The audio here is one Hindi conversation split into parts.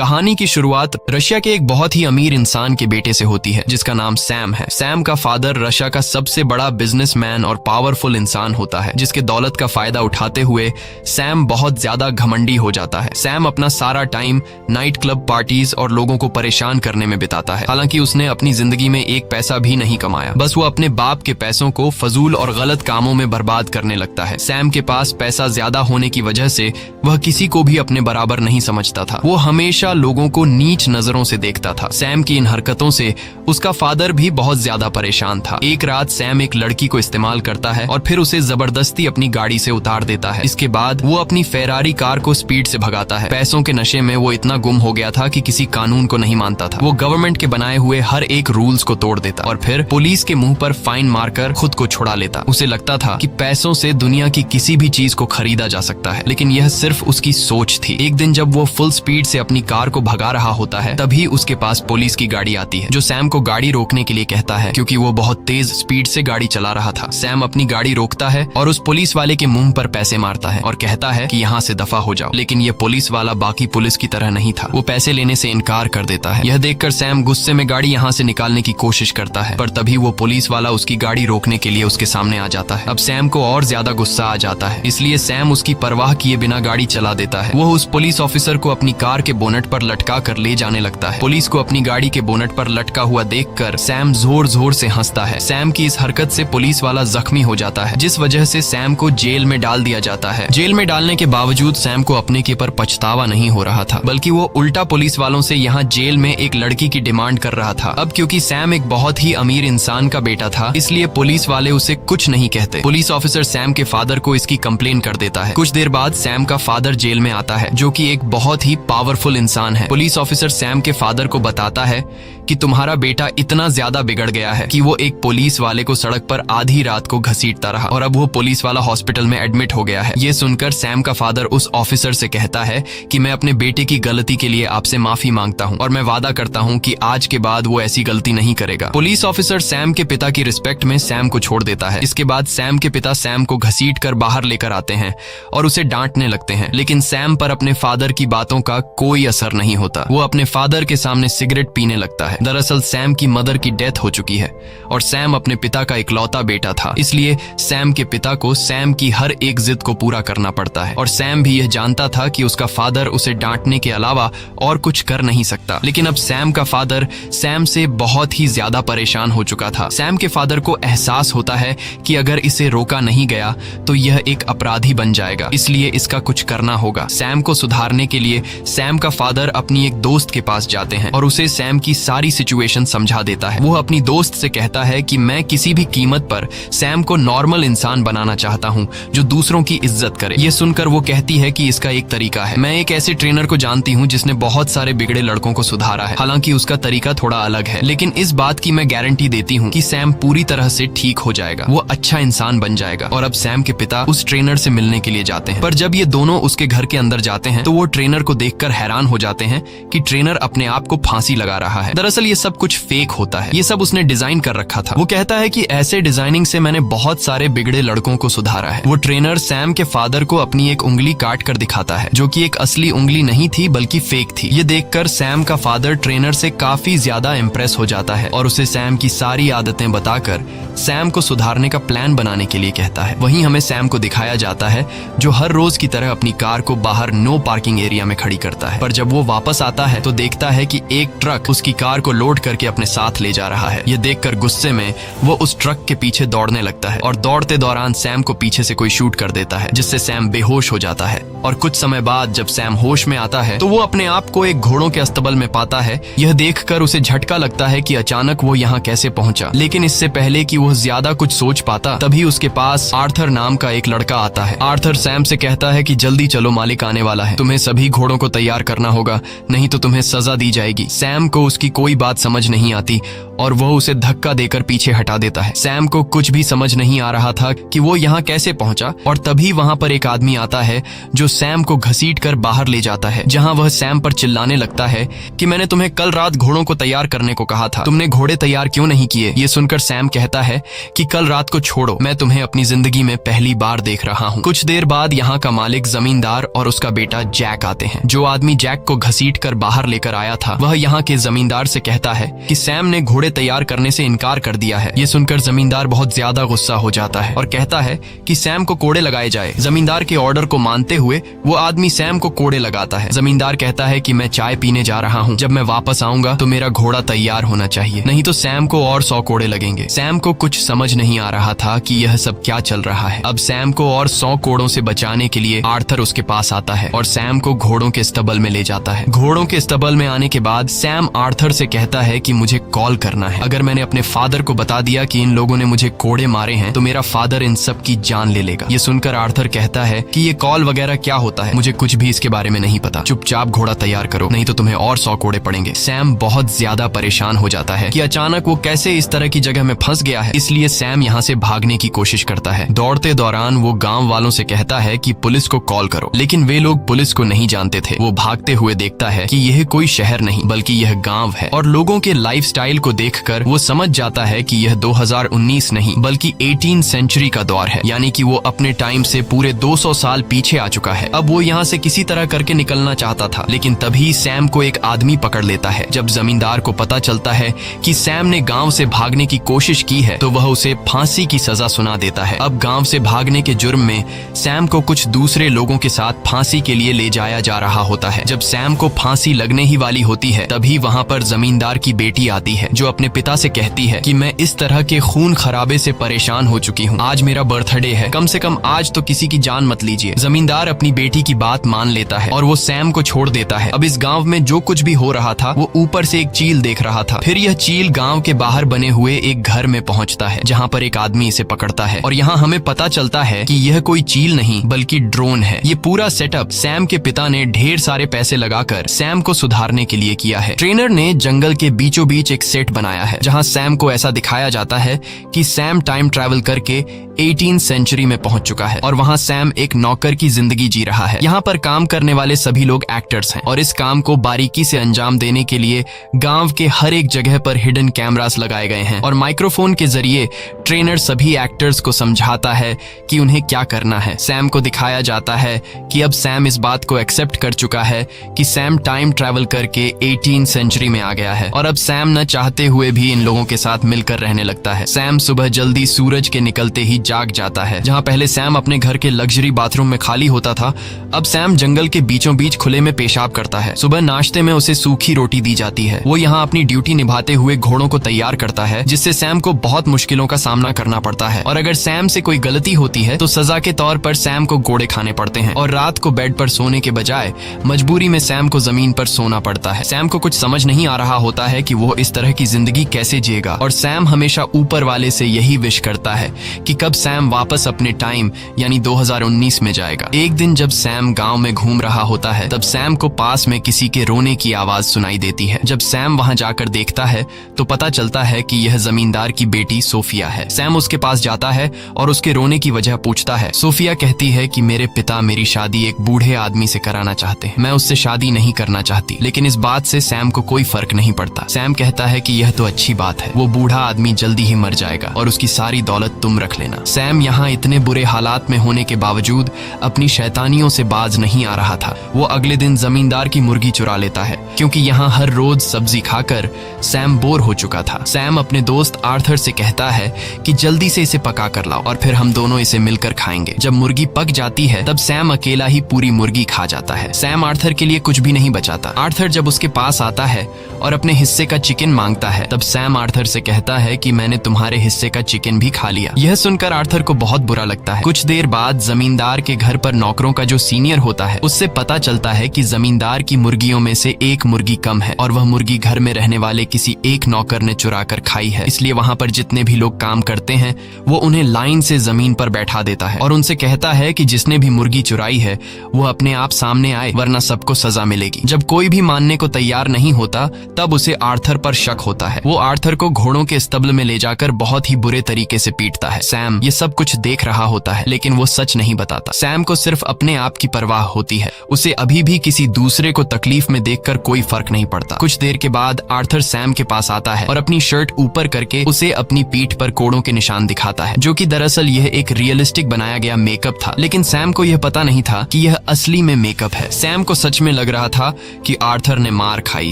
कहानी की शुरुआत रशिया के एक बहुत ही अमीर इंसान के बेटे से होती है जिसका नाम सैम है। सैम का फादर रशिया का सबसे बड़ा बिजनेसमैन और पावरफुल इंसान होता है, जिसके दौलत का फायदा उठाते हुए सैम बहुत ज्यादा घमंडी हो जाता है। सैम अपना सारा टाइम नाइट क्लब पार्टीज और लोगों को परेशान करने में बिताता है। हालांकि उसने अपनी जिंदगी में एक पैसा भी नहीं कमाया, बस वो अपने बाप के पैसों को फजूल और गलत कामों में बर्बाद करने लगता है। सैम के पास पैसा ज्यादा होने की वजह से वह किसी को भी अपने बराबर नहीं समझता था। वो हमेशा लोगों को नीच नजरों से देखता था। सैम की इन हरकतों से उसका फादर भी बहुत ज्यादा परेशान था। एक रात सैम एक लड़की को इस्तेमाल करता है और फिर उसे जबरदस्ती अपनी गाड़ी से उतार देता है। इसके बाद वो अपनी फेरारी कार को स्पीड से भगाता है। पैसों के नशे में वो इतना गुम हो गया था कि किसी कानून को नहीं मानता था। वो गवर्नमेंट के बनाए हुए हर एक रूल्स को तोड़ देता और फिर पुलिस के मुंह पर फाइन मारकर खुद को छुड़ा लेता। उसे लगता था कि पैसों से दुनिया की किसी भी चीज को खरीदा जा सकता है, लेकिन यह सिर्फ उसकी सोच थी। एक दिन जब वो फुल स्पीड से अपनी कार को भगा रहा होता है, तभी उसके पास पुलिस की गाड़ी आती है, जो सैम को गाड़ी रोकने के लिए कहता है, क्योंकि वो बहुत तेज स्पीड से गाड़ी चला रहा था। सैम अपनी गाड़ी रोकता है और उस पुलिस वाले के मुंह पर पैसे मारता है और कहता है कि यहाँ से दफा हो जाओ। लेकिन ये पुलिस वाला बाकी पुलिस की तरह नहीं था। वो पैसे लेने से इनकार कर देता है। यह देखकर सैम गुस्से में गाड़ी यहाँ से निकालने की कोशिश करता है, पर तभी वो पुलिस वाला उसकी गाड़ी रोकने के लिए उसके सामने आ जाता है। अब सैम को और ज्यादा गुस्सा आ जाता है, इसलिए सैम उसकी परवाह किए बिना गाड़ी चला देता है। वो उस पुलिस ऑफिसर को अपनी कार के बोनट पर लटका कर ले जाने लगता है। पुलिस को अपनी गाड़ी के बोनट पर लटका हुआ देखकर सैम जोर जोर से हंसता है। सैम की इस हरकत से पुलिस वाला जख्मी हो जाता है, जिस वजह से सैम को जेल में डाल दिया जाता है। जेल में डालने के बावजूद सैम को अपने के पर पछतावा नहीं हो रहा था, बल्कि वो उल्टा पुलिस वालों से यहाँ जेल में एक लड़की की डिमांड कर रहा था। अब क्योंकि सैम एक बहुत ही अमीर इंसान का बेटा था, इसलिए पुलिस वाले उसे कुछ नहीं कहते। पुलिस ऑफिसर सैम के फादर को इसकी कंप्लेन कर देता है। कुछ देर बाद सैम का फादर जेल में आता है, जो कि एक बहुत ही पावरफुल इंसान है। पुलिस ऑफिसर सैम के फादर को बताता है कि तुम्हारा बेटा इतना ज्यादा बिगड़ गया है कि वो एक पुलिस वाले को सड़क पर आधी रात को घसीटता रहा और अब वो पुलिस वाला हॉस्पिटल में एडमिट हो गया है। ये सुनकर सैम का फादर उस ऑफिसर से कहता है कि मैं अपने बेटे की गलती के लिए आपसे माफी मांगता हूँ और मैं वादा करता हूँ कि आज के बाद वो ऐसी गलती नहीं करेगा। पुलिस ऑफिसर सैम के पिता की रिस्पेक्ट में सैम को छोड़ देता है। इसके बाद सैम के पिता सैम को घसीट कर बाहर लेकर आते हैं और उसे डांटने लगते हैं, लेकिन सैम पर अपने फादर की बातों का कोई असर नहीं होता। वो अपने फादर के सामने सिगरेट पीने लगता है। दरअसल सैम की मदर की डेथ हो चुकी है और सैम अपने पिता का इकलौता बेटा था, इसलिए सैम के पिता को सैम की हर एक जिद को पूरा करना पड़ता है। और सैम भी यह जानता था कि उसका फादर उसे डांटने के अलावा और कुछ कर नहीं सकता। लेकिन अब सैम का फादर सैम से बहुत ही ज्यादा परेशान हो चुका था। सैम के फादर को एहसास होता है कि अगर इसे रोका नहीं गया तो यह एक अपराधी बन जाएगा, इसलिए इसका कुछ करना होगा। सैम को सुधारने के लिए सैम का फादर अपनी एक दोस्त के पास जाते हैं और उसे सैम की सारी सिचुएशन समझा देता है। वो अपनी दोस्त से कहता है कि मैं किसी भी कीमत पर सैम को नॉर्मल इंसान बनाना चाहता हूँ जो दूसरों की इज्जत करे। ये सुनकर वो कहती है कि इसका एक तरीका है। मैं एक ऐसे ट्रेनर को जानती हूँ जिसने बहुत सारे बिगड़े लड़कों को सुधारा है। हालांकि उसका तरीका थोड़ा अलग है, लेकिन इस बात की मैं गारंटी देती हूँ कि सैम पूरी तरह से ठीक हो जाएगा, वो अच्छा इंसान बन जाएगा। और अब सैम के पिता उस ट्रेनर से मिलने के लिए जाते हैं, पर जब ये दोनों उसके घर के अंदर जाते हैं तो वो ट्रेनर को देखकर हैरान हो जाते हैं कि ट्रेनर अपने आप को फांसी लगा रहा है। दरअसल ये सब कुछ फेक होता है, ये सब उसने डिजाइन कर रखा था। वो कहता है कि ऐसे डिजाइनिंग से मैंने बहुत सारे बिगड़े लड़कों को सुधारा है। वो ट्रेनर सैम के फादर को अपनी एक उंगली काट कर दिखाता है, जो कि एक असली उंगली नहीं थी बल्कि फेक थी। ये देखकर सैम का फादर ट्रेनर से काफी ज्यादा इम्प्रेस हो जाता है और उसे सैम की सारी आदतें बताकर सैम को सुधारने का प्लान बनाने के लिए कहता है। वहीं हमें सैम को दिखाया जाता है जो हर रोज की तरह अपनी कार को बाहर नो पार्किंग एरिया में खड़ी करता है, पर जब वो वापस आता है तो देखता है कि एक ट्रक उसकी कार को लोड करके अपने साथ ले जा रहा है। ये देखकर गुस्से में वो उस ट्रक के पीछे दौड़ने लगता है और दौड़ते दौरान सैम को पीछे से कोई शूट कर देता है, जिससे सैम बेहोश हो जाता है। और कुछ समय बाद जब सैम होश में आता है तो वो अपने आप को एक घोड़ों के अस्तबल में पाता है। यह देखकर उसे झटका लगता है कि अचानक वो यहाँ कैसे पहुंचा, लेकिन इससे पहले कि वो ज्यादा कुछ सोच पाता तभी उसके पास आर्थर नाम का एक लड़का आता है। आर्थर सैम से कहता है कि जल्दी चलो, मालिक आने वाला है, तुम्हें सभी घोड़ों को तैयार करना होगा, नहीं तो तुम्हें सजा दी जाएगी। सैम को उसकी कोई बात समझ नहीं आती और वह उसे धक्का देकर पीछे हटा देता है। सैम को कुछ भी समझ नहीं आ रहा था कि वो यहाँ कैसे पहुंचा, और तभी वहाँ पर एक आदमी आता है जो सैम को घसीटकर बाहर ले जाता है, जहाँ वह सैम पर चिल्लाने लगता है कि मैंने तुम्हें कल रात घोड़ों को तैयार करने को कहा था, तुमने घोड़े तैयार क्यों नहीं किए। ये सुनकर सैम कहता है कि कल रात को छोड़ो, मैं तुम्हें अपनी जिंदगी में पहली बार देख रहा हूँ। कुछ देर बाद यहाँ का मालिक, जमींदार और उसका बेटा जैक आते हैं। जो आदमी जैक को को घसीटकर बाहर लेकर आया था वह यहाँ के जमींदार से कहता है कि सैम ने घोड़े तैयार करने से इनकार कर दिया है। ये सुनकर जमींदार बहुत ज्यादा गुस्सा हो जाता है और कहता है कि सैम को कोड़े लगाए जाए। जमींदार के ऑर्डर को मानते हुए वो आदमी सैम को कोड़े लगाता है। जमींदार कहता है कि मैं चाय पीने जा रहा हूँ, जब मैं वापस आऊंगा तो मेरा घोड़ा तैयार होना चाहिए, नहीं तो सैम को और 100 कोड़े लगेंगे। सैम को कुछ समझ नहीं आ रहा था कि यह सब क्या चल रहा है। अब सैम को और 100 कोड़ों से बचाने के लिए आर्थर उसके पास आता है और सैम को घोड़ों के स्टबल में ले जाता है। घोड़ों के स्टबल में आने के बाद सैम आर्थर से कहता है कि मुझे कॉल करना है। अगर मैंने अपने फादर को बता दिया कि इन लोगों ने मुझे कोड़े मारे हैं तो मेरा फादर इन सब की जान ले लेगा। ये सुनकर आर्थर कहता है कि ये कॉल वगैरह क्या होता है, मुझे कुछ भी इसके बारे में नहीं पता। चुपचाप घोड़ा तैयार करो, नहीं तो तुम्हें और 100 कोड़े पड़ेंगे। सैम बहुत ज्यादा परेशान हो जाता है कि अचानक वो कैसे इस तरह की जगह में फंस गया है, इसलिए सैम यहाँ से भागने की कोशिश करता है। दौड़ते दौरान वो गांव वालों से कहता है कि पुलिस को कॉल करो, लेकिन वे लोग पुलिस को नहीं जानते थे। वो भागते हुए देखता है कि यह कोई शहर नहीं बल्कि यह गांव है और लोगों के लाइफस्टाइल को देखकर वो समझ जाता है कि यह 2019 नहीं बल्कि 18 सेंचुरी का दौर है, यानी कि वो अपने टाइम से पूरे 200 साल पीछे आ चुका है। अब वो यहाँ से किसी तरह करके निकलना चाहता था, लेकिन तभी सैम को एक आदमी पकड़ लेता है। जब जमींदार को पता चलता है कि सैम ने गांव से भागने की कोशिश की है तो वह उसे फांसी की सजा सुना देता है। अब गांव से भागने के जुर्म में सैम को कुछ दूसरे लोगों के साथ फांसी के लिए ले जाया जा रहा होता है। जब सैम को फांसी लगने ही वाली होती है तभी वहाँ पर जमींदार की बेटी आती है जो अपने पिता से कहती है कि मैं इस तरह के खून खराबे से परेशान हो चुकी हूँ, आज मेरा बर्थडे है, कम से कम आज तो किसी की जान मत लीजिए। जमींदार अपनी बेटी की बात मान लेता है और वो सैम को छोड़ देता है। अब इस गाँव में जो कुछ भी हो रहा था वो ऊपर से एक चील देख रहा था। फिर यह चील गाँव के बाहर बने हुए एक घर में पहुँचता है जहाँ पर एक आदमी इसे पकड़ता है और यहाँ हमें पता चलता है कि यह कोई चील नहीं बल्कि ड्रोन है। ये पूरा सेटअप सैम के पिता ने ढेर सारे पैसे लगाकर सैम को सुधारने के लिए किया है। ट्रेनर ने जंगल के बीचों बीच एक सेट बनाया है जहाँ सैम को ऐसा दिखाया जाता है कि सैम टाइम ट्रैवल करके 18 सेंचुरी में पहुंच चुका है और वहाँ सैम एक नौकर की जिंदगी जी रहा है। यहाँ पर काम करने वाले सभी लोग एक्टर्स हैं और इस काम को बारीकी से अंजाम देने के लिए गांव के हर एक जगह पर हिडन कैमरास लगाए गए हैं और माइक्रोफोन के जरिए ट्रेनर सभी एक्टर्स को समझाता है कि उन्हें क्या करना है। सैम को दिखाया जाता है कि अब सैम इस बात को एक्सेप्ट कर चुका है कि सैम टाइम ट्रैवल करके 18 सेंचुरी में आ गया है और अब सैम न चाहते हुए भी इन लोगों के साथ मिलकर रहने लगता है। सैम सुबह जल्दी सूरज के निकलते ही जाग जाता है। जहाँ पहले सैम अपने घर के लग्जरी बाथरूम में खाली होता था, अब सैम जंगल के बीचों बीच खुले में पेशाब करता है। सुबह नाश्ते में उसे सूखी रोटी दी जाती है। वो यहाँ अपनी ड्यूटी निभाते हुए घोड़ों को तैयार करता है जिससे सैम को बहुत मुश्किलों का सामना करना पड़ता है और अगर सैम से कोई गलती होती है तो सजा के तौर पर सैम को घोड़े खाने पड़ते हैं और रात को बेड पर सोने के बजाय मजबूरी में सैम को जमीन पर सोना पड़ता है। सैम को कुछ समझ नहीं आ रहा होता है कि वो इस तरह की जिंदगी कैसे जिएगा और सैम हमेशा ऊपर वाले से यही विश करता है कि कब सैम वापस अपने टाइम यानी 2019 में जाएगा। एक दिन जब सैम गांव में घूम रहा होता है तब सैम को पास में किसी के रोने की आवाज सुनाई देती है। जब सैम वहां जाकर देखता है तो पता चलता है कि यह जमींदार की बेटी सोफिया है। सैम उसके पास जाता है और उसके रोने की वजह पूछता है। सोफिया कहती है कि मेरे पिता मेरी शादी एक बूढ़े आदमी से कराना चाहते हैं, मैं उससे शादी नहीं करना चाहती। लेकिन इस बात से सैम को कोई फर्क नहीं पड़ता। सैम कहता है कि यह तो अच्छी बात है, वो बूढ़ा आदमी जल्दी ही मर जाएगा और उसकी सारी दौलत तुम रख लेना। सैम यहाँ इतने बुरे हालात में होने के बावजूद अपनी शैतानियों से बाज नहीं आ रहा था। वो अगले दिन जमींदार की मुर्गी चुरा लेता है क्योंकि यहाँ हर रोज सब्जी खाकर सैम बोर हो चुका था। सैम अपने दोस्त आर्थर से कहता है कि जल्दी से इसे पका कर लाओ और फिर हम दोनों इसे मिलकर खाएंगे। जब मुर्गी पक जाती है तब सैम अकेला ही पूरी मुर्गी खा जाता है। सैम आर्थर के लिए कुछ भी नहीं बचाता। आर्थर जब उसके पास आता है और अपने हिस्से का चिकन मांगता है तब सैम आर्थर से कहता है कि मैंने तुम्हारे हिस्से का चिकन भी खा लिया। यह सुनकर आर्थर को बहुत बुरा लगता है। कुछ देर बाद जमींदार के घर पर नौकरों का जो सीनियर होता है उससे पता चलता है कि जमींदार की मुर्गियों में से एक मुर्गी कम है और वह मुर्गी घर में रहने वाले किसी एक नौकर ने चुरा कर खाई है। इसलिए वहाँ पर जितने भी लोग काम करते हैं वो उन्हें लाइन से जमीन पर बैठा देता है और उनसे कहता है कि जिसने भी मुर्गी चुराई है वो अपने आप सामने आए वरना सबको सजा मिलेगी। जब कोई भी मानने को तैयार नहीं होता तब उसे आर्थर पर शक होता है। वो आर्थर को घोड़ों के स्तब्ल में ले जाकर बहुत ही बुरे तरीके से पीटता है। सैम ये सब कुछ देख रहा होता है लेकिन वो सच नहीं बताता। सैम को सिर्फ अपने आप की परवाह होती है। उसे अभी भी किसी दूसरे को तकलीफ में देखकर कोई फर्क नहीं पड़ता। कुछ देर के बाद आर्थर सैम के पास आता है और अपनी शर्ट ऊपर करके उसे अपनी पीठ पर कोड़ों के निशान दिखाता है जो कि दरअसल यह एक रियलिस्टिक बनाया गया मेकअप था। लेकिन सैम को यह पता नहीं था कि यह असली में मेकअप है। सैम को सच में लग लग रहा था कि आर्थर ने मार खाई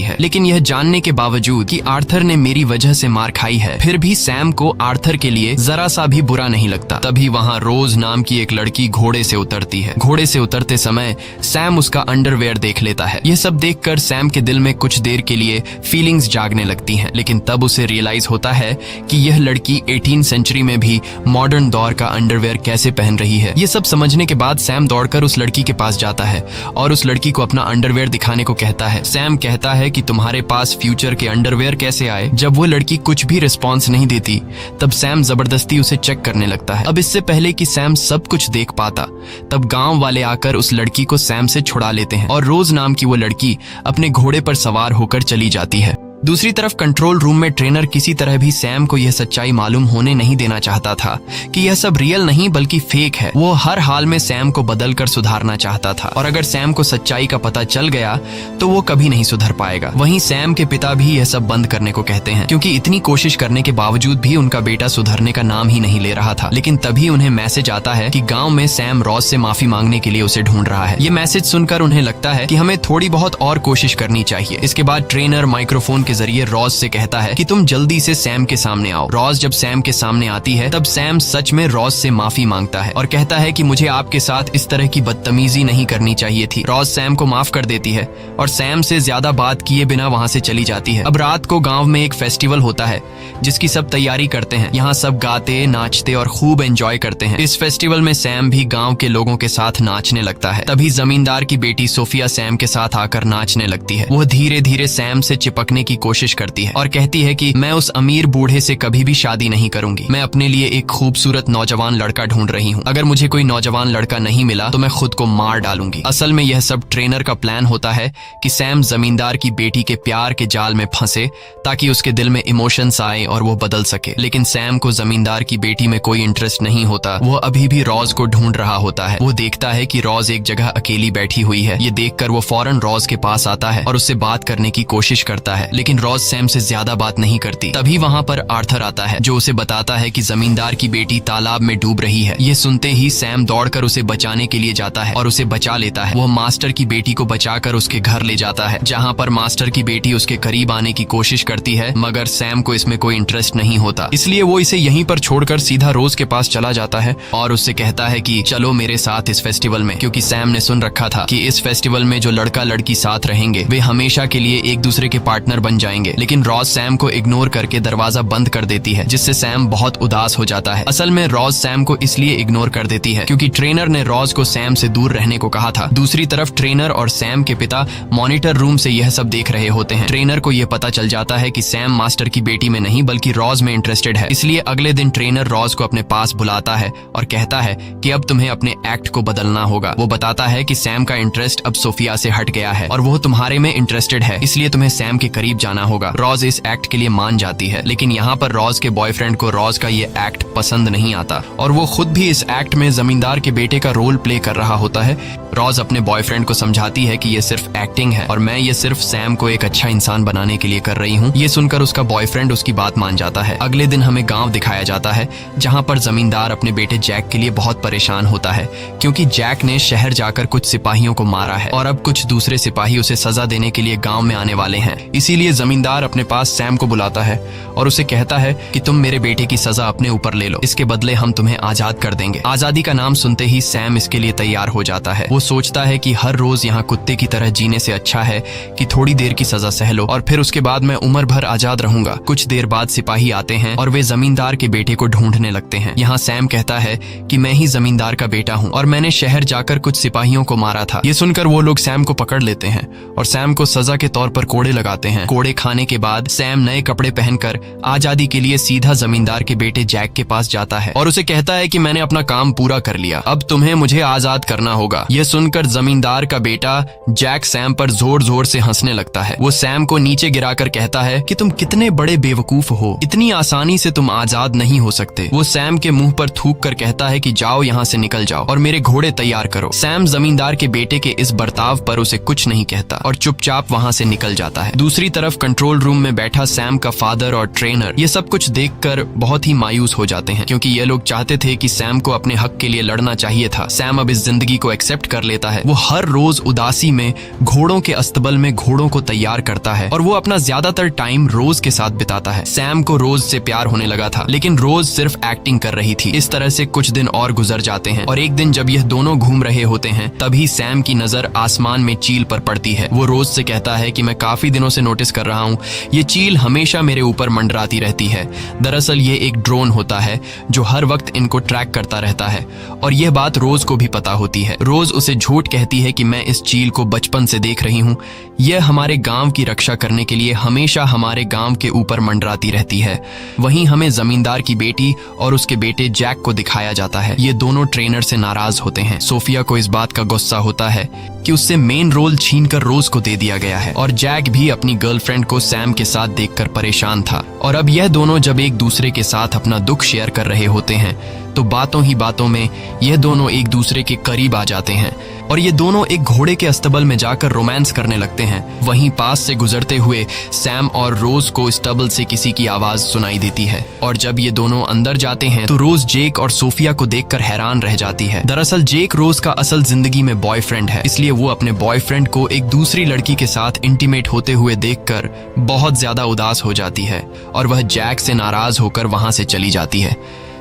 है, लेकिन यह जानने के बावजूद कि आर्थर ने मेरी वजह से मार खाई है, फिर भी सैम को आर्थर के लिए जरा सा भी बुरा नहीं लगता। तभी वहाँ रोज नाम की एक लड़की घोड़े से उतरती है। घोड़े से उतरते समय सैम उसका अंडरवेयर देख लेता है। यह सब देखकर सैम के दिल में कुछ देर के लिए फीलिंग्स जागने लगती हैं, लेकिन तब उसे रियलाइज होता है कि यह लड़की 18 सेंचुरी में भी मॉडर्न दौर का अंडरवेयर कैसे पहन रही है। ये सब समझने के बाद सैम दौड़कर उस लड़की के पास जाता है और उस लड़की को अपना अंडरवेयर दिखाने को कहता है। सैम कहता है कि तुम्हारे पास फ्यूचर के अंडरवेयर कैसे आए। जब वो लड़की कुछ भी रिस्पॉन्स नहीं देती तब सैम जबरदस्ती उसे चेक करने लगता है। अब इससे पहले कि सैम सब कुछ देख पाता तब गांव वाले आकर उस लड़की को सैम से छुड़ा लेते हैं और रोज नाम की वो लड़की अपने घोड़े पर सवार होकर चली जाती है। दूसरी तरफ कंट्रोल रूम में ट्रेनर किसी तरह भी सैम को यह सच्चाई मालूम होने नहीं देना चाहता था कि यह सब रियल नहीं बल्कि फेक है। वो हर हाल में सैम को बदलकर सुधारना चाहता था और अगर सैम को सच्चाई का पता चल गया तो वो कभी नहीं सुधर पाएगा। वहीं सैम के पिता भी यह सब बंद करने को कहते हैं, क्योंकि इतनी कोशिश करने के बावजूद भी उनका बेटा सुधरने का नाम ही नहीं ले रहा था। लेकिन तभी उन्हें मैसेज आता है कि गाँव में सैम रॉज से माफी मांगने के लिए उसे ढूंढ रहा है। ये मैसेज सुनकर उन्हें लगता है कि हमें थोड़ी बहुत और कोशिश करनी चाहिए। इसके बाद ट्रेनर माइक्रोफोन के जरिए रॉज से कहता है कि तुम जल्दी से सैम के सामने आओ। रॉज जब सैम के सामने आती है तब सैम सच में रॉज से माफी मांगता है और कहता है कि मुझे आपके साथ इस तरह की बदतमीजी नहीं करनी चाहिए थी। रॉज सैम को माफ कर देती है और सैम से ज्यादा बात किए बिना वहाँ से चली जाती है। अब रात को गाँव में एक फेस्टिवल होता है जिसकी सब तैयारी करते हैं। यहाँ सब गाते नाचते और खूब एंजॉय करते हैं। इस फेस्टिवल में सैम भी गाँव के लोगों के साथ नाचने लगता है। तभी जमींदार की बेटी सोफिया सैम के साथ आकर नाचने लगती है। वह धीरे धीरे सैम से चिपकने की कोशिश करती है और कहती है कि मैं उस अमीर बूढ़े से कभी भी शादी नहीं करूंगी। मैं अपने लिए एक खूबसूरत नौजवान लड़का ढूंढ रही हूँ। अगर मुझे कोई नौजवान लड़का नहीं मिला तो मैं खुद को मार डालूंगी। असल में यह सब ट्रेनर का प्लान होता है कि सैम जमींदार की बेटी के प्यार के जाल में फंसे ताकि उसके दिल में इमोशंस आए और वो बदल सके। लेकिन सैम को जमींदार की बेटी में कोई इंटरेस्ट नहीं होता। वो अभी भी रॉज को ढूंढ रहा होता है। वो देखता है कि रॉज एक जगह अकेली बैठी हुई है। ये देखकर वो फौरन रॉज के पास आता है और उससे बात करने की कोशिश करता है, लेकिन रॉज सैम से ज्यादा बात नहीं करती। तभी वहाँ पर आर्थर आता है जो उसे बताता है कि जमींदार की बेटी तालाब में डूब रही है। ये सुनते ही सैम दौड़कर उसे बचाने के लिए जाता है और उसे बचा लेता है। वो मास्टर की बेटी को बचाकर उसके घर ले जाता है, जहाँ पर मास्टर की बेटी उसके करीब आने की कोशिश करती है, मगर सैम को इसमें कोई इंटरेस्ट नहीं होता। इसलिए वो इसे यहीं पर छोड़कर सीधा रोज के पास चला जाता है और उससे कहता है कि चलो मेरे साथ इस फेस्टिवल में, क्योंकि सैम ने सुन रखा था कि इस फेस्टिवल में जो लड़का लड़की साथ रहेंगे वे हमेशा के लिए एक दूसरे के पार्टनर बन जाएंगे। लेकिन रॉज सैम को इग्नोर करके दरवाजा बंद कर देती है, जिससे सैम बहुत उदास हो जाता है। असल में रॉज सैम को इसलिए इग्नोर कर देती है क्योंकि ट्रेनर ने रॉज को सैम से दूर रहने को कहा था। दूसरी तरफ ट्रेनर और सैम के पिता मॉनिटर रूम से यह सब देख रहे होते हैं। ट्रेनर को यह पता चल जाता है कि सैम मास्टर की बेटी में नहीं बल्कि रॉज में इंटरेस्टेड है। इसलिए अगले दिन ट्रेनर रॉज को अपने पास बुलाता है और कहता है कि अब तुम्हें अपने एक्ट को बदलना होगा। वो बताता है कि सैम का इंटरेस्ट अब सोफिया से हट गया है और वो तुम्हारे में इंटरेस्टेड है, इसलिए तुम्हें सैम के करीब जाना होगा। रॉज इस एक्ट के लिए मान जाती है, लेकिन यहाँ पर रॉज के बॉयफ्रेंड को रॉज का ये एक्ट पसंद नहीं आता और वो खुद भी इस एक्ट में जमींदार के बेटे का रोल प्ले कर रहा होता है। रॉज अपने बॉयफ्रेंड को समझाती है कि ये सिर्फ एक्टिंग है और मैं ये सिर्फ सैम को एक अच्छा इंसान बनाने के लिए कर रही हूँ। ये सुनकर उसका बॉयफ्रेंड उसकी बात मान जाता है। अगले दिन हमें गाँव दिखाया जाता है जहाँ पर जमींदार अपने बेटे जैक के लिए बहुत परेशान होता है क्योंकि जैक ने शहर जाकर कुछ सिपाहियों को मारा है और अब कुछ दूसरे सिपाही उसे सजा देने के लिए गाँव में आने वाले हैं। इसीलिए जमींदार अपने पास सैम को बुलाता है और उसे कहता है कि तुम मेरे बेटे की सजा अपने ऊपर ले लो, इसके बदले हम तुम्हें आजाद कर देंगे। आजादी का नाम सुनते ही सैम इसके लिए तैयार हो जाता है। वो सोचता है कि हर रोज यहाँ कुत्ते की तरह जीने से अच्छा है कि थोड़ी देर की सजा सह लो और फिर उसके बाद मैं उम्र भर आजाद रहूंगा। कुछ देर बाद सिपाही आते हैं और वे जमींदार के बेटे को ढूंढने लगते हैं। यहाँ सैम कहता है कि मैं ही जमींदार का बेटा हूँ और मैंने शहर जाकर कुछ सिपाहियों को मारा था। ये सुनकर वो लोग सैम को पकड़ लेते हैं और सैम को सजा के तौर पर कोड़े लगाते हैं। कोड़े खाने के बाद सैम नए कपड़े पहनकर आजादी के लिए सीधा जमींदार के बेटे जैक के पास जाता है और उसे कहता है कि मैंने अपना काम पूरा कर लिया, अब तुम्हें मुझे आजाद करना होगा। यह सुनकर जमींदार का बेटा जैक सैम पर जोर जोर से हंसने लगता है। वो सैम को नीचे गिराकर कहता है कि तुम कितने बड़े बेवकूफ हो, इतनी आसानी से तुम आजाद नहीं हो सकते। वो सैम के मुंह पर थूक कर कहता है कि जाओ यहाँ से निकल जाओ और मेरे घोड़े तैयार करो। सैम जमींदार के बेटे के इस बर्ताव पर उसे कुछ नहीं कहता और चुपचाप वहाँ से निकल जाता है। दूसरी तरफ तरफ कंट्रोल रूम में बैठा सैम का फादर और ट्रेनर ये सब कुछ देखकर बहुत ही मायूस हो जाते हैं, क्योंकि ये लोग चाहते थे कि सैम को अपने हक के लिए लड़ना चाहिए था। सैम अब इस जिंदगी को एक्सेप्ट कर लेता है। वो हर रोज उदासी में घोड़ों के अस्तबल में घोड़ों को तैयार करता है और वो अपना ज्यादातर टाइम रोज के साथ बिताता है। सैम को रोज से प्यार होने लगा था, लेकिन रोज सिर्फ एक्टिंग कर रही थी। इस तरह से कुछ दिन और गुजर जाते हैं और एक दिन जब यह दोनों घूम रहे होते हैं तभी सैम की नजर आसमान में चील पर पड़ती है। वो रोज से कहता है कि मैं काफी दिनों से नोटिस कर रहा हूँ, ये चील हमेशा मेरे ऊपर मंडराती रहती है। दरअसल ये एक ड्रोन होता है जो हर वक्त इनको ट्रैक करता रहता है और यह बात रोज को भी पता होती है। रोज उसे झूठ कहती है कि मैं इस चील को बचपन से देख रही हूँ, यह हमारे गांव की रक्षा करने के लिए हमेशा हमारे गांव के ऊपर मंडराती रहती है। वहीं हमें जमींदार की बेटी और उसके बेटे जैक को दिखाया जाता है। ये दोनों ट्रेनर से नाराज होते हैं। सोफिया को इस बात का गुस्सा होता है कि उससे मेन रोल छीनकर रोज को दे दिया गया है और जैक भी अपनी गर्लफ्रेंड को सैम के साथ देखकर परेशान था। और अब यह दोनों जब एक दूसरे के साथ अपना दुख शेयर कर रहे होते हैं तो बातों ही बातों में यह दोनों एक दूसरे के करीब आ जाते हैं और ये दोनों एक घोड़े के अस्तबल में जाकर रोमांस करने लगते हैं। वहीं पास से गुजरते हुए सैम और रोज को स्टबल से किसी की आवाज सुनाई देती है और जब ये दोनों अंदर जाते हैं तो रोज जेक और सोफिया को देखकर हैरान रह जाती है। दरअसल जेक रोज का असल जिंदगी में बॉयफ्रेंड है, इसलिए वो अपने बॉयफ्रेंड को एक दूसरी लड़की के साथ इंटीमेट होते हुए देखकर बहुत ज्यादा उदास हो जाती है और वह जैक से नाराज होकर वहां से चली जाती है।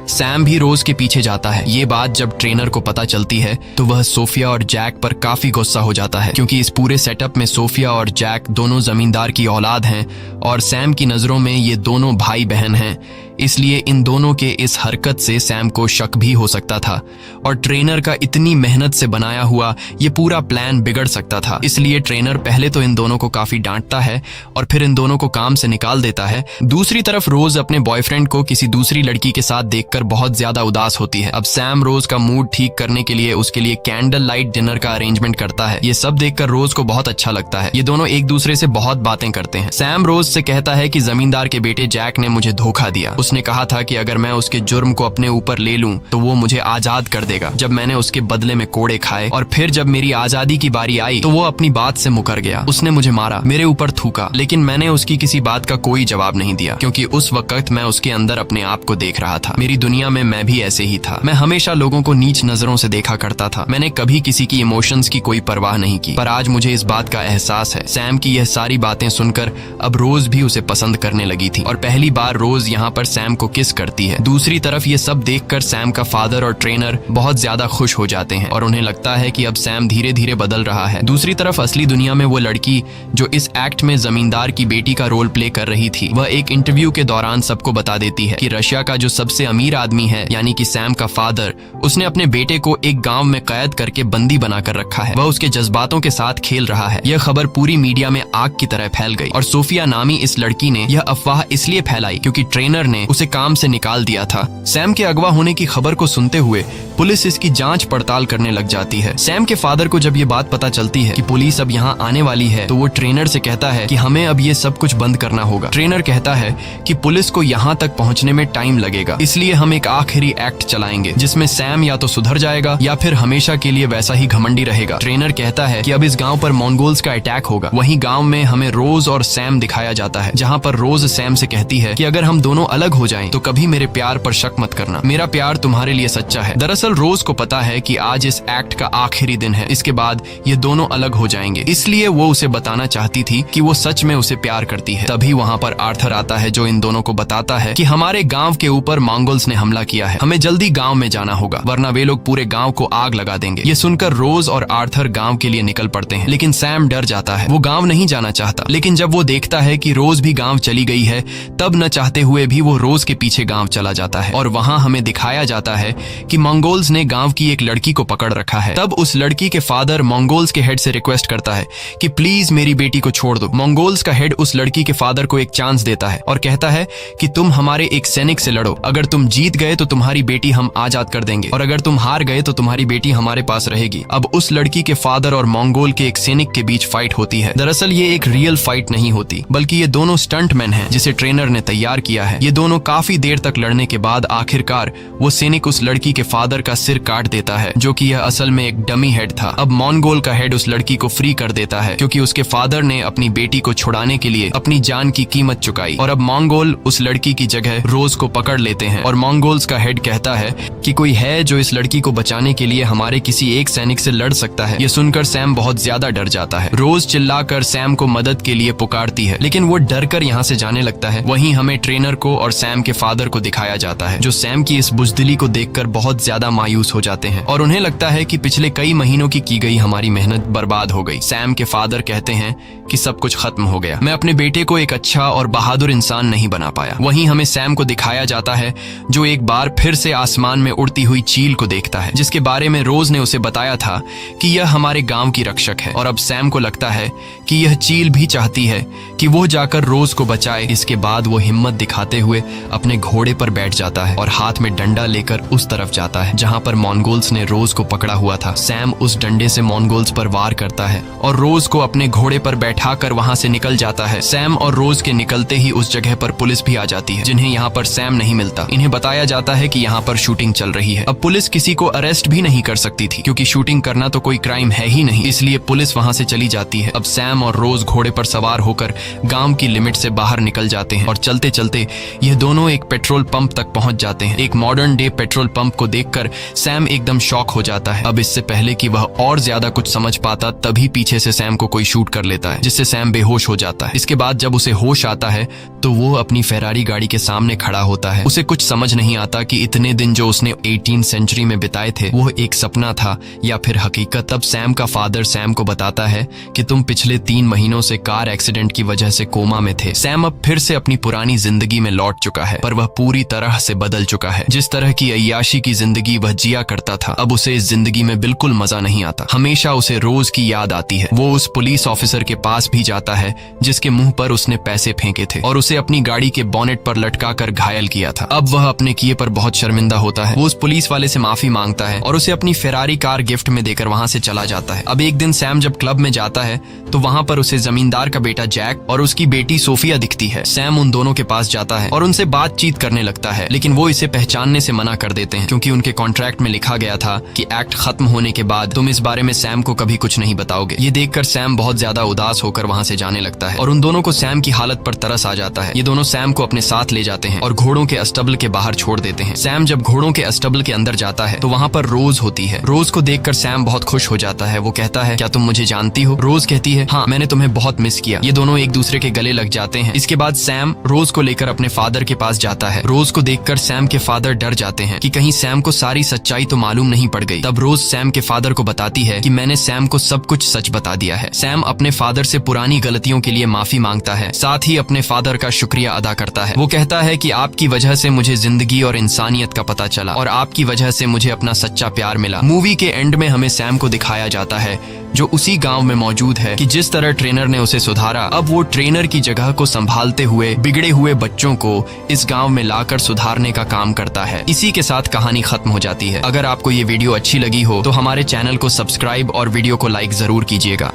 सैम भी रोज के पीछे जाता है। ये बात जब ट्रेनर को पता चलती है तो वह सोफिया और जैक पर काफी गुस्सा हो जाता है, क्योंकि इस पूरे सेटअप में सोफिया और जैक दोनों जमींदार की औलाद हैं और सैम की नजरों में ये दोनों भाई बहन हैं। इसलिए इन दोनों के इस हरकत से सैम को शक भी हो सकता था और ट्रेनर का इतनी मेहनत से बनाया हुआ ये पूरा प्लान बिगड़ सकता था। इसलिए ट्रेनर पहले तो इन दोनों को काफी डांटता है और फिर इन दोनों को काम से निकाल देता है। दूसरी तरफ रोज अपने बॉयफ्रेंड को किसी दूसरी लड़की के साथ देखकर बहुत ज्यादा उदास होती है। अब सैम रोज का मूड ठीक करने के लिए उसके लिए कैंडल लाइट डिनर का अरेंजमेंट करता है। ये सब देखकर रोज को बहुत अच्छा लगता है। ये दोनों एक दूसरे से बहुत बातें करते हैं। सैम रोज से कहता है कि जमींदार के बेटे जैक ने मुझे धोखा दिया। उसने कहा था कि अगर मैं उसके जुर्म को अपने ऊपर ले लूं तो वो मुझे आजाद कर देगा। जब मैंने उसके बदले में कोड़े खाए और फिर जब मेरी आजादी की बारी आई तो वो अपनी बात से मुकर गया। उसने मुझे मारा, मेरे ऊपर थूका, लेकिन मैंने उसकी किसी बात का कोई जवाब नहीं दिया, क्योंकि उस वक्त मैं उसके अंदर अपने आप को देख रहा था। मेरी दुनिया में मैं भी ऐसे ही था। मैं हमेशा लोगों को नीच नजरों से देखा करता था। मैंने कभी किसी की इमोशंस की कोई परवाह नहीं की, पर आज मुझे इस बात का एहसास है। सैम की यह सारी बातें सुनकर अब रोज भी उसे पसंद करने लगी थी और पहली बार रोज यहाँ पर सैम को किस करती है। दूसरी तरफ ये सब देखकर सैम का फादर और ट्रेनर बहुत ज्यादा खुश हो जाते हैं और उन्हें लगता है कि अब सैम धीरे धीरे बदल रहा है। दूसरी तरफ असली दुनिया में वो लड़की जो इस एक्ट में जमींदार की बेटी का रोल प्ले कर रही थी, वह एक इंटरव्यू के दौरान सबको बता देती है कि रशिया का जो सबसे अमीर आदमी है यानी कि सैम का फादर, उसने अपने बेटे को एक गांव में कैद करके बंदी बनाकर रखा है। वह उसके जज्बातों के साथ खेल रहा है। यह खबर पूरी मीडिया में आग की तरह फैल गई और सोफिया नामी इस लड़की ने यह अफवाह इसलिए फैलाई क्योंकि ट्रेनर ने उसे काम से निकाल दिया था। सैम के अगवा होने की खबर को सुनते हुए पुलिस इसकी जांच पड़ताल करने लग जाती है। सैम के फादर को जब ये बात पता चलती है कि पुलिस अब यहाँ आने वाली है तो वो ट्रेनर से कहता है कि हमें अब ये सब कुछ बंद करना होगा। ट्रेनर कहता है कि पुलिस को यहाँ तक पहुँचने में टाइम लगेगा, इसलिए हम एक आखिरी एक्ट चलाएंगे जिसमें सैम या तो सुधर जाएगा या फिर हमेशा के लिए वैसा ही घमंडी रहेगा। ट्रेनर कहता है कि अब इस गाँव पर मंगोल्स का अटैक होगा। वहीं गाँव में हमें रोज और सैम दिखाया जाता है, जहाँ पर रोज सैम से कहती है कि अगर हम दोनों अलग हो जाएं तो कभी मेरे प्यार पर शक मत करना, मेरा प्यार तुम्हारे लिए सच्चा है। दरअसल रोज को पता है कि आज इस एक्ट का आखिरी दिन है, इसके बाद ये दोनों अलग हो जाएंगे, इसलिए वो उसे बताना चाहती थी कि वो सच में उसे प्यार करती है। तभी वहाँ पर आर्थर आता है जो इन दोनों को बताता है कि हमारे गांव के ऊपर मंगोल्स ने हमला किया है, हमें जल्दी गांव में जाना होगा वरना वे लोग पूरे गांव को आग लगा देंगे। ये सुनकर रोज और आर्थर गांव के लिए निकल पड़ते हैं, लेकिन सैम डर जाता है। वो गांव नहीं जाना चाहता, लेकिन जब वो देखता है कि रोज भी गांव चली गई है तब न चाहते हुए भी वो रोज के पीछे गांव चला जाता है और वहां हमें दिखाया जाता है कि मंगोल्स ने गांव की एक लड़की को पकड़ रखा है। तब उस लड़की के फादर मंगोल्स के हेड से रिक्वेस्ट करता है कि प्लीज मेरी बेटी को छोड़ दो। मंगोल्स का हेड उस लड़की के फादर को एक चांस देता है और कहता है कि तुम हमारे एक सैनिक से लड़ो, अगर तुम जीत गए तो तुम्हारी बेटी हम आजाद कर देंगे और अगर तुम हार गए तो तुम्हारी बेटी हमारे पास रहेगी। अब उस लड़की के फादर और मंगोल के एक सैनिक के बीच फाइट होती है। दरअसल ये एक रियल फाइट नहीं होती, बल्कि ये दोनों स्टंट मैन है जिसे ट्रेनर ने तैयार किया है। ये दोनों दोनों काफी देर तक लड़ने के बाद आखिरकार वो सैनिक उस लड़की के फादर का सिर काट देता है, जो कि यह असल में एक डमी हेड था। अब मंगोल का हेड उस लड़की को फ्री कर देता है क्योंकि उसके फादर ने अपनी बेटी को छुड़ाने के लिए अपनी जान की कीमत चुकाई। और अब मंगोल उस लड़की की जगह रोज को पकड़ लेते हैं और मंगोल्स का हेड कहता है कि कोई है जो इस लड़की को बचाने के लिए हमारे किसी एक सैनिक से लड़ सकता है। ये सुनकर सैम बहुत ज्यादा डर जाता है। रोज चिल्लाकर सैम को मदद के लिए पुकारती है, लेकिन वो डर कर यहाँ से जाने लगता है। वहीं हमें ट्रेनर को और सैम के फादर को दिखाया जाता है, जो सैम की इस बुजदिली को देखकर बहुत ज्यादा मायूस हो जाते हैं और उन्हें लगता है कि पिछले कई महीनों की गई हमारी मेहनत बर्बाद हो गई। सैम के फादर कहते हैं कि सब कुछ खत्म हो गया, मैं अपने बेटे को एक अच्छा और बहादुर इंसान नहीं बना पाया। वहीं हमें सैम को दिखाया जाता है जो एक बार फिर से आसमान में उड़ती हुई चील को देखता है, जिसके बारे में रोज ने उसे बताया था कि यह हमारे गांव की रक्षक है। और अब सैम को लगता है कि यह चील भी चाहती है कि वो जाकर रोज को बचाए। इसके बाद वो हिम्मत दिखाते हुए अपने घोड़े पर बैठ जाता है और हाथ में डंडा लेकर उस तरफ जाता है जहां पर मंगोल्स ने रोज को पकड़ा हुआ था। सैम उस डंडे से मंगोल्स पर वार करता है और रोज को अपने घोड़े पर बैठाकर वहां से निकल जाता है। सैम और रोज के निकलते ही उस जगह पर पुलिस भी आ जाती है, जिन्हें यहाँ पर सैम नहीं मिलता। इन्हें बताया जाता है कि यहाँ पर शूटिंग चल रही है। अब पुलिस किसी को अरेस्ट भी नहीं कर सकती थी क्योंकि शूटिंग करना तो कोई क्राइम है ही नहीं, इसलिए पुलिस वहां से चली जाती है। अब सैम और रोज घोड़े पर सवार होकर गांव की लिमिट से बाहर निकल जाते हैं और चलते चलते यह दोनों एक पेट्रोल पंप तक पहुंच जाते हैं। एक मॉडर्न डे पेट्रोल पंप को देखकर सैम एकदम शॉक हो जाता है। अब इससे पहले कि वह और ज्यादा कुछ समझ पाता, तभी पीछे से सैम को कोई शूट कर लेता है, जिससे सैम बेहोश हो जाता है। इसके बाद जब उसे होश आता है तो वो अपनी फेरारी गाड़ी के सामने खड़ा होता है। उसे कुछ समझ नहीं आता कि इतने दिन जो उसने 18th सेंचुरी में बिताए थे वो एक सपना था या फिर हकीकत। तब सैम का फादर सैम को बताता है कि तुम पिछले 3 महीनों से कार एक्सीडेंट की वजह से कोमा में थे। सैम अब फिर से अपनी पुरानी जिंदगी में लौट चुका है, पर वह पूरी तरह से बदल चुका है। जिस तरह की अय्याशी की जिंदगी वह जिया करता था, अब उसे इस जिंदगी में बिल्कुल मजा नहीं आता। हमेशा उसे रोज की याद आती है। वो उस पुलिस ऑफिसर के पास भी जाता है जिसके मुंह पर उसने पैसे फेंके थे और उसे अपनी गाड़ी के बोनेट पर लटकाकर घायल किया था। अब वह अपने किए पर बहुत शर्मिंदा होता है। वो उस पुलिस वाले से माफी मांगता है और उसे अपनी फेरारी कार गिफ्ट में देकर वहां से चला जाता है। अब एक दिन सैम जब क्लब में जाता है तो वहां पर उसे जमींदार का बेटा जैक और उसकी बेटी सोफिया दिखती है। सैम उन दोनों के पास जाता है और उनसे बातचीत करने लगता है, लेकिन वो इसे पहचानने से मना कर देते हैं क्योंकि उनके कॉन्ट्रैक्ट में लिखा गया था कि एक्ट खत्म होने के बाद तुम इस बारे में सैम को कभी कुछ नहीं बताओगे। ये देखकर सैम बहुत ज्यादा उदास होकर वहां से जाने लगता है और उन दोनों को सैम की हालत पर तरस आ जाता है। ये दोनों सैम को अपने साथ ले जाते हैं और घोड़ों के अस्तबल के बाहर छोड़ देते हैं। सैम जब घोड़ों के अस्तबल के अंदर जाता है तो वहां पर रोज होती है। रोज को देखकर सैम बहुत खुश हो जाता है। वो कहता है, क्या तुम मुझे जानती हो? रोज कहती है, हाँ, मैंने तुम्हें बहुत मिस किया। ये दोनों एक दूसरे के गले लग जाते हैं। इसके बाद सैम रोज को लेकर अपने फादर के पास जाता है। रोज को देखकर सैम के फादर डर जाते हैं कि कहीं सैम को सारी सच्चाई तो मालूम नहीं पड़ गई। तब रोज सैम के फादर को बताती है कि मैंने सैम को सब कुछ सच बता दिया है। सैम अपने फादर से पुरानी गलतियों के लिए माफी मांगता है, साथ ही अपने फादर का शुक्रिया अदा करता है। वो कहता है कि आपकी वजह से मुझे जिंदगी और इंसानियत का पता चला और आपकी वजह से मुझे अपना सच्चा प्यार मिला। मूवी के एंड में हमें सैम को दिखाया जाता है जो उसी गांव में मौजूद है कि जिस तरह ट्रेनर ने उसे सुधारा, अब वो ट्रेनर की जगह को संभालते हुए बिगड़े हुए बच्चों को इस गांव में लाकर सुधारने का काम करता है। इसी के साथ कहानी खत्म हो जाती है। अगर आपको ये वीडियो अच्छी लगी हो तो हमारे चैनल को सब्सक्राइब और वीडियो को लाइक जरूर कीजिएगा।